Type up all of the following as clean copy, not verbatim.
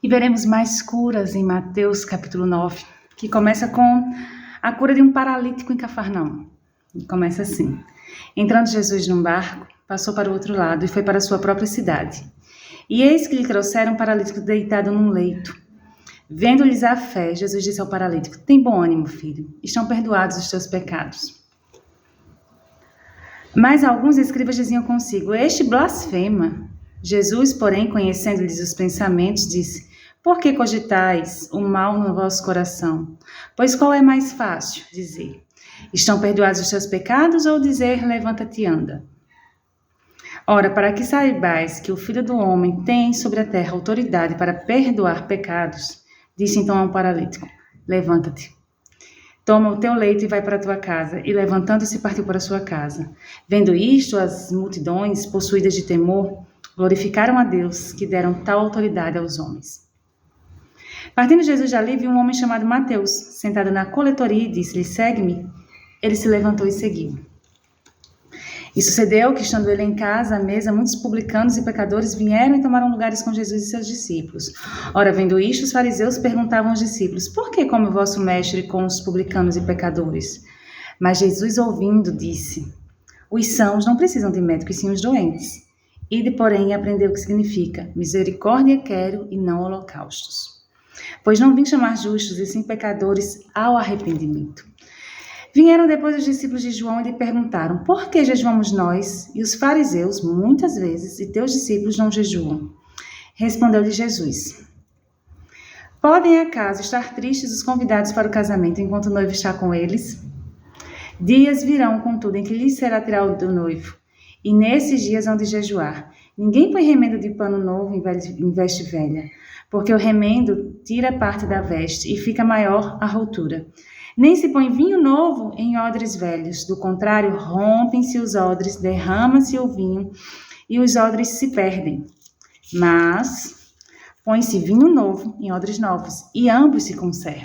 E veremos mais curas em Mateus capítulo 9, que começa com a cura de um paralítico em Cafarnaum. E começa assim: entrando Jesus num barco, passou para o outro lado e foi para a sua própria cidade. E eis que lhe trouxeram um paralítico deitado num leito. Vendo-lhes a fé, Jesus disse ao paralítico: tem bom ânimo, filho, estão perdoados os teus pecados. Mas alguns escribas diziam consigo: este blasfema. Jesus, porém, conhecendo-lhes os pensamentos, disse: por que cogitais o mal no vosso coração? Pois qual é mais fácil? Dizer: estão perdoados os teus pecados, ou dizer: levanta-te e anda? Ora, para que saibais que o Filho do Homem tem sobre a terra autoridade para perdoar pecados, disse então ao paralítico: levanta-te, toma o teu leito e vai para a tua casa. E levantando-se partiu para a sua casa. Vendo isto, as multidões, possuídas de temor, glorificaram a Deus, que deram tal autoridade aos homens. Partindo Jesus dali, viu um homem chamado Mateus, sentado na coletoria, e disse-lhe: segue-me. Ele se levantou e seguiu. E sucedeu que, estando ele em casa, à mesa, muitos publicanos e pecadores vieram e tomaram lugares com Jesus e seus discípulos. Ora, vendo isto, os fariseus perguntavam aos discípulos: por que come o vosso mestre com os publicanos e pecadores? Mas Jesus, ouvindo, disse: os sãos não precisam de médico, e sim os doentes. Ide, porém, e aprendeu o que significa: misericórdia quero e não holocaustos. Pois não vim chamar justos, e sim pecadores ao arrependimento. Vieram depois os discípulos de João e lhe perguntaram: por que jejuamos nós e os fariseus muitas vezes, e teus discípulos não jejuam? Respondeu-lhe Jesus: podem acaso estar tristes os convidados para o casamento enquanto o noivo está com eles? Dias virão, contudo, em que lhes será tirado do noivo, e nesses dias hão de jejuar. Ninguém põe remendo de pano novo em veste velha, porque o remendo tira parte da veste e fica maior a rotura. Nem se põe vinho novo em odres velhos, do contrário, rompem-se os odres, derrama-se o vinho e os odres se perdem. Mas põe-se vinho novo em odres novos e ambos se conservam.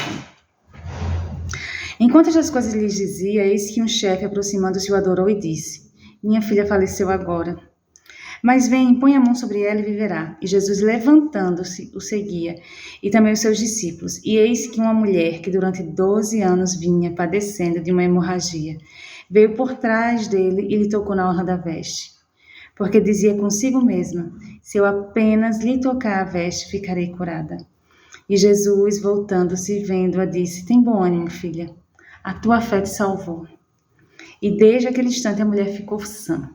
Enquanto estas coisas lhes dizia, eis que um chefe, aproximando-se, o adorou e disse: minha filha faleceu agora, mas vem, põe a mão sobre ela e viverá. E Jesus, levantando-se, o seguia, e também os seus discípulos. E eis que uma mulher, que durante 12 anos vinha padecendo de uma hemorragia, veio por trás dele e lhe tocou na orla da veste. Porque dizia consigo mesma: se eu apenas lhe tocar a veste, ficarei curada. E Jesus, voltando-se e vendo-a, disse: tem bom ânimo, filha, a tua fé te salvou. E desde aquele instante a mulher ficou sã.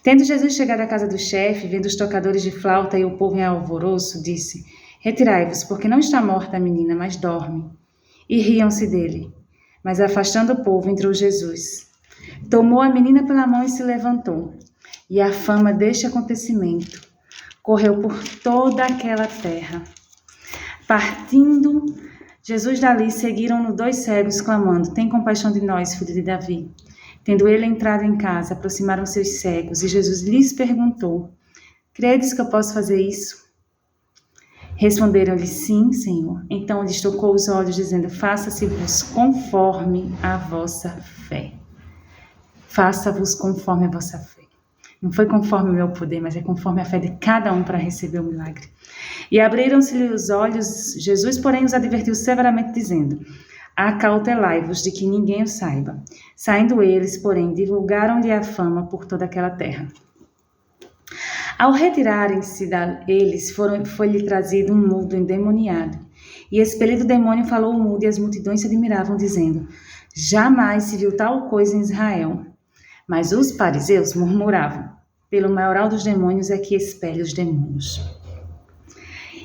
Tendo Jesus chegado à casa do chefe, vendo os tocadores de flauta e o povo em alvoroço, disse: retirai-vos, porque não está morta a menina, mas dorme. E riam-se dele. Mas afastando o povo, entrou Jesus. Tomou a menina pela mão e se levantou. E a fama deste acontecimento correu por toda aquela terra. Partindo Jesus dali, seguiram-no 2 cegos, clamando: tem compaixão de nós, filho de Davi. Tendo ele entrado em casa, aproximaram-se os cegos, e Jesus lhes perguntou: credes que eu posso fazer isso? Responderam-lhe: sim, Senhor. Então lhes tocou os olhos, dizendo: faça-se-vos conforme a vossa fé. Faça-vos conforme a vossa fé. Não foi conforme o meu poder, mas é conforme a fé de cada um para receber o milagre. E abriram-se-lhe os olhos. Jesus, porém, os advertiu severamente, dizendo: acautelai-vos de que ninguém o saiba. Saindo eles, porém, divulgaram-lhe a fama por toda aquela terra. Ao retirarem-se eles, foi-lhe trazido um mudo endemoniado. E expelido o demônio, falou o mudo, e as multidões se admiravam, dizendo: jamais se viu tal coisa em Israel. Mas os fariseus murmuravam: pelo maioral dos demônios é que expele os demônios.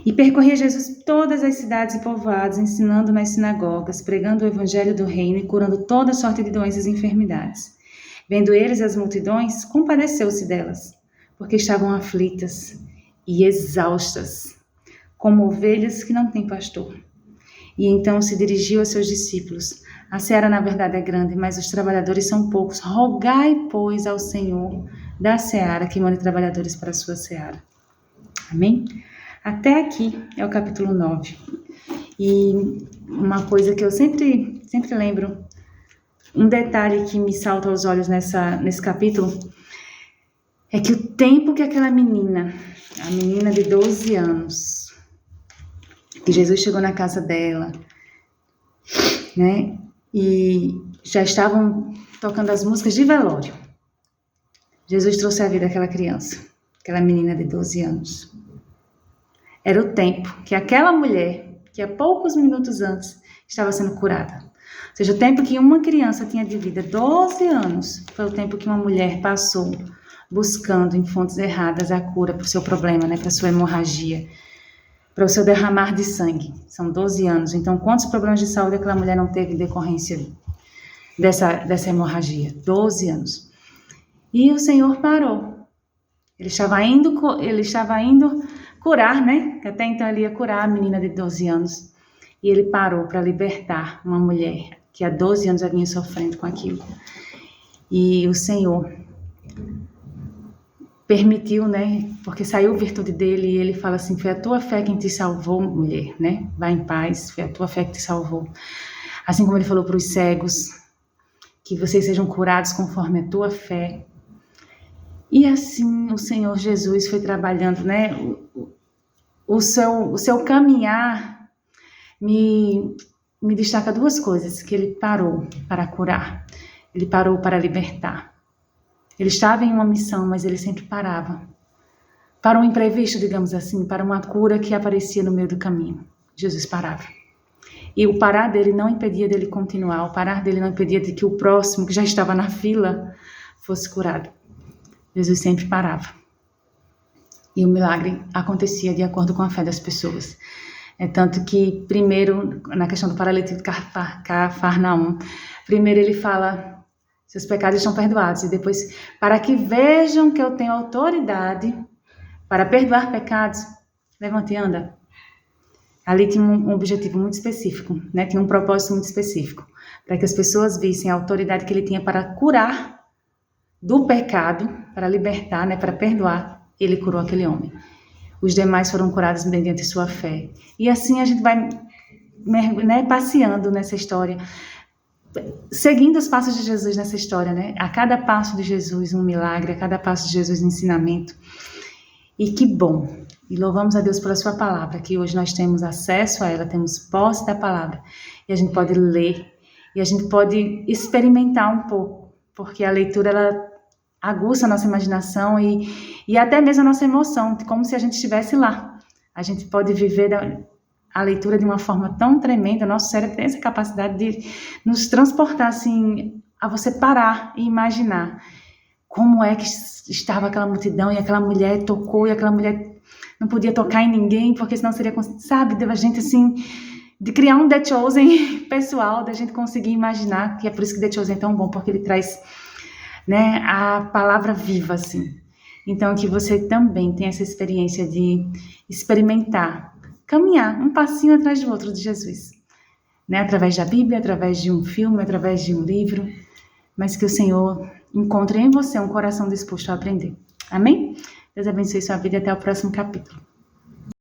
E percorria Jesus todas as cidades e povoados, ensinando nas sinagogas, pregando o evangelho do reino e curando toda sorte de doenças e enfermidades. Vendo eles as multidões, compadeceu-se delas, porque estavam aflitas e exaustas, como ovelhas que não têm pastor. E então se dirigiu a seus discípulos: a seara na verdade é grande, mas os trabalhadores são poucos. Rogai, pois, ao Senhor da seara que mande trabalhadores para a sua seara. Amém? Até aqui é o capítulo 9. E uma coisa que eu sempre lembro, um detalhe que me salta aos olhos nesse capítulo, é que o tempo que aquela menina, a menina de 12 anos, E Jesus chegou na casa dela, né? E já estavam tocando as músicas de velório. Jesus trouxe a vida àquela criança, aquela menina de 12 anos. Era o tempo que aquela mulher, que há poucos minutos antes, estava sendo curada. Ou seja, o tempo que uma criança tinha de vida, 12 anos, foi o tempo que uma mulher passou buscando em fontes erradas a cura para o seu problema, né, para a sua hemorragia, para o seu derramar de sangue. São 12 anos. Então, quantos problemas de saúde aquela mulher não teve em decorrência dessa hemorragia? 12 anos. E o Senhor parou. Ele estava indo curar, né? Até então ele ia curar a menina de 12 anos. E ele parou para libertar uma mulher que há 12 anos já vinha sofrendo com aquilo. E o Senhor permitiu, né? Porque saiu virtude dele e ele fala assim: foi a tua fé quem te salvou, mulher, né? Vá em paz, foi a tua fé que te salvou. Assim como ele falou para os cegos, que vocês sejam curados conforme a tua fé. E assim o Senhor Jesus foi trabalhando, né? O seu caminhar me destaca duas coisas: que ele parou para curar, ele parou para libertar. Ele estava em uma missão, mas ele sempre parava. Para um imprevisto, digamos assim, para uma cura que aparecia no meio do caminho. Jesus parava. E o parar dele não impedia dele continuar, o parar dele não impedia de que o próximo, que já estava na fila, fosse curado. Jesus sempre parava. E o milagre acontecia de acordo com a fé das pessoas. É tanto que, primeiro, na questão do paralítico de Cafarnaum, primeiro ele fala: seus pecados estão perdoados. E depois, para que vejam que eu tenho autoridade para perdoar pecados, levante e anda. Ali tinha um objetivo muito específico, né? Tinha um propósito muito específico, para que as pessoas vissem a autoridade que ele tinha para curar do pecado, para libertar, né? Para perdoar. Ele curou aquele homem. Os demais foram curados mediante sua fé. E assim a gente vai, né, passeando nessa história, seguindo os passos de Jesus nessa história, né? A cada passo de Jesus um milagre, a cada passo de Jesus um ensinamento. E que bom! E louvamos a Deus pela sua palavra, que hoje nós temos acesso a ela, temos posse da palavra, e a gente pode ler, e a gente pode experimentar um pouco, porque a leitura, ela aguça a nossa imaginação e até mesmo a nossa emoção, como se a gente estivesse lá. A gente pode viver a leitura de uma forma tão tremenda, nosso cérebro tem essa capacidade de nos transportar assim, a você parar e imaginar como é que estava aquela multidão e aquela mulher tocou e aquela mulher não podia tocar em ninguém, porque senão seria, sabe, da gente assim, de criar um The Chosen pessoal, da gente conseguir imaginar, que é por isso que The Chosen é tão bom, porque ele traz, né, a palavra viva, assim. Então, que você também tenha essa experiência de experimentar, caminhar um passinho atrás do outro de Jesus, né, através da Bíblia, através de um filme, através de um livro, mas que o Senhor encontre em você um coração disposto a aprender. Amém? Deus abençoe sua vida e até o próximo capítulo.